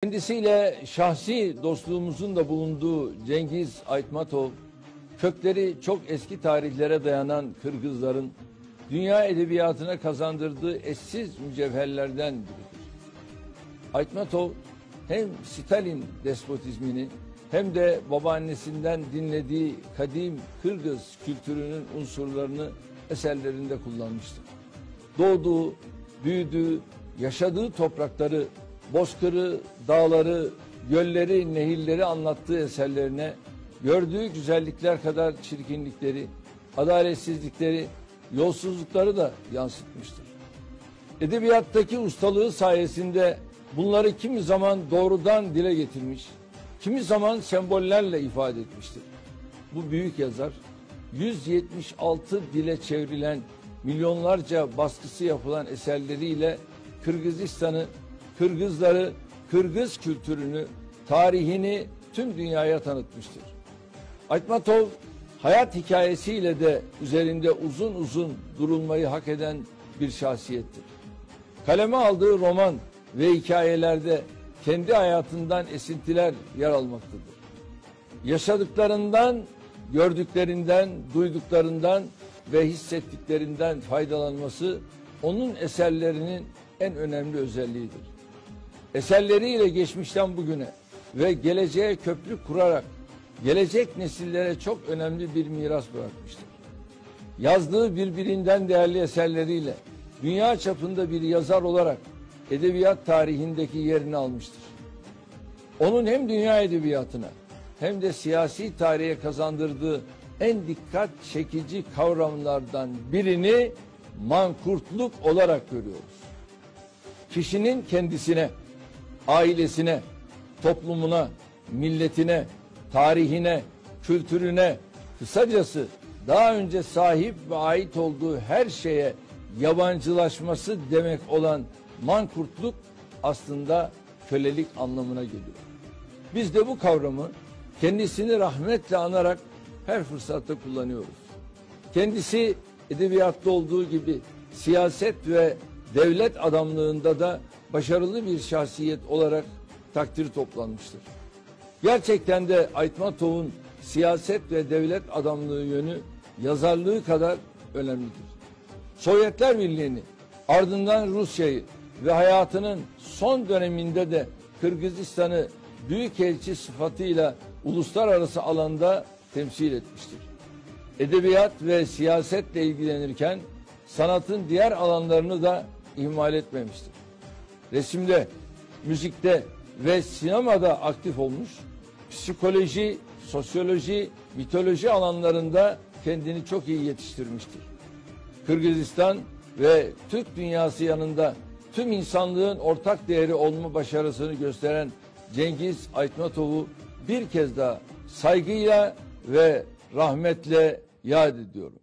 Kendisiyle şahsi dostluğumuzun da bulunduğu Cengiz Aytmatov, kökleri çok eski tarihlere dayanan Kırgızların dünya edebiyatına kazandırdığı eşsiz mücevherlerden biridir. Aytmatov hem Stalin despotizmini hem de babaannesinden dinlediği kadim Kırgız kültürünün unsurlarını eserlerinde kullanmıştır. Doğduğu, büyüdüğü, yaşadığı toprakları, bozkırı, dağları, gölleri, nehirleri anlattığı eserlerine gördüğü güzellikler kadar çirkinlikleri, adaletsizlikleri, yolsuzlukları da yansıtmıştır. Edebiyattaki ustalığı sayesinde bunları kimi zaman doğrudan dile getirmiş, kimi zaman sembollerle ifade etmiştir. Bu büyük yazar 176 dile çevrilen, milyonlarca baskısı yapılan eserleriyle Kırgızistan'ı, Kırgızları, Kırgız kültürünü, tarihini tüm dünyaya tanıtmıştır. Aytmatov hayat hikayesiyle de üzerinde uzun uzun durulmayı hak eden bir şahsiyettir. Kaleme aldığı roman ve hikayelerde kendi hayatından esintiler yer almaktadır. Yaşadıklarından, gördüklerinden, duyduklarından ve hissettiklerinden faydalanması onun eserlerinin en önemli özelliğidir. Eserleriyle geçmişten bugüne ve geleceğe köprü kurarak gelecek nesillere çok önemli bir miras bırakmıştır. Yazdığı birbirinden değerli eserleriyle dünya çapında bir yazar olarak edebiyat tarihindeki yerini almıştır. Onun hem dünya edebiyatına hem de siyasi tarihe kazandırdığı en dikkat çekici kavramlardan birini mankurtluk olarak görüyoruz. Kişinin kendisine, ailesine, toplumuna, milletine, tarihine, kültürüne, kısacası daha önce sahip ve ait olduğu her şeye yabancılaşması demek olan mankurtluk aslında kölelik anlamına geliyor. Biz de bu kavramı kendisini rahmetle anarak her fırsatta kullanıyoruz. Kendisi edebiyatta olduğu gibi siyaset ve devlet adamlığında da başarılı bir şahsiyet olarak takdir toplanmıştır. Gerçekten de Aytmatov'un siyaset ve devlet adamlığı yönü yazarlığı kadar önemlidir. Sovyetler Birliği'ni, ardından Rusya'yı ve hayatının son döneminde de Kırgızistan'ı büyükelçi sıfatıyla uluslararası alanda temsil etmiştir. Edebiyat ve siyasetle ilgilenirken sanatın diğer alanlarını da ihmal etmemiştir. Resimde, müzikte ve sinemada aktif olmuş, psikoloji, sosyoloji, mitoloji alanlarında kendini çok iyi yetiştirmiştir. Kırgızistan ve Türk dünyası yanında tüm insanlığın ortak değeri olma başarısını gösteren Cengiz Aytmatov'u bir kez daha saygıyla ve rahmetle yad ediyorum.